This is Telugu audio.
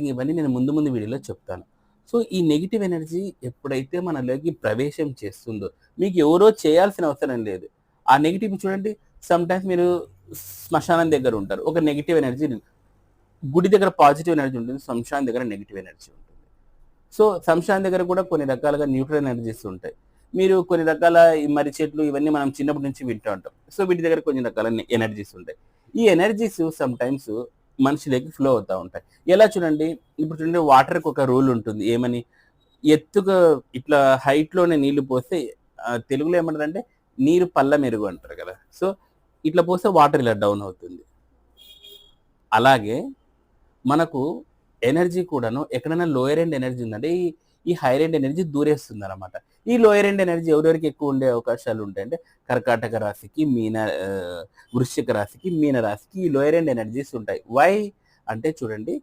ఇవన్నీ నేను ముందు ముందు వీడియోలో చెప్తాను. సో, ఈ నెగెటివ్ ఎనర్జీ ఎప్పుడైతే మనలోకి ప్రవేశం చేస్తుందో, మీకు ఎవరో చేయాల్సిన అవసరం లేదు. ఆ నెగెటివ్ చూడండి, సమ్‌టైమ్స్ మీరు శ్మశానం దగ్గర ఉంటారు. ఒక నెగెటివ్ ఎనర్జీ గుడి దగ్గర పాజిటివ్ ఎనర్జీ ఉంటుంది. శ్మశానం దగ్గర నెగెటివ్ ఎనర్జీ ఉంటుంది. సో, శ్మశానం దగ్గర కూడా కొన్ని రకాలుగా న్యూట్రల్ ఎనర్జీస్ ఉంటాయి. మీరు కొన్ని రకాల ఈ మర్రి చెట్లు ఇవన్నీ మనం చిన్నప్పటి నుంచి వింటూ ఉంటాం. సో, వీటి దగ్గర కొన్ని రకాల ఎనర్జీస్ ఉంటాయి. ఈ ఎనర్జీస్ సమ్‌టైమ్స్ మనిషిలోకి ఫ్లో అవుతా ఉంటాయి. ఎలా చూడండి, ఇప్పుడు చూడండి వాటర్‌కి ఒక రూల్ ఉంటుంది. ఏమని? ఎత్తుగా ఇట్లా హైట్‌లోనే నీళ్లు పోస్తే తెలుగులో ఏమంటారంటే నీరు పల్ల మెరుగు అంటారు కదా! సో, ఇట్లా పోస్తే వాటర్ ఇలా డౌన్ అవుతుంది. అలాగే మనకు ఎనర్జీ కూడాను ఎక్కడైనా లోయర్ ఎండ్ ఎనర్జీ ఉందంటే ఈ హైయర్ ఎండ్ ఎనర్జీ దూరేస్తుందనమాట. ఈ లోయర్ ఎండ్ ఎనర్జీ ఎవరెవరికి ఎక్కువ ఉండే అవకాశాలు ఉంటాయంటే కర్కాటక రాశికి, వృశ్చిక రాశికి, మీన రాశికి ఈ లోయర్ ఎండ్ ఎనర్జీస్ ఉంటాయి. వై అంటే చూడండి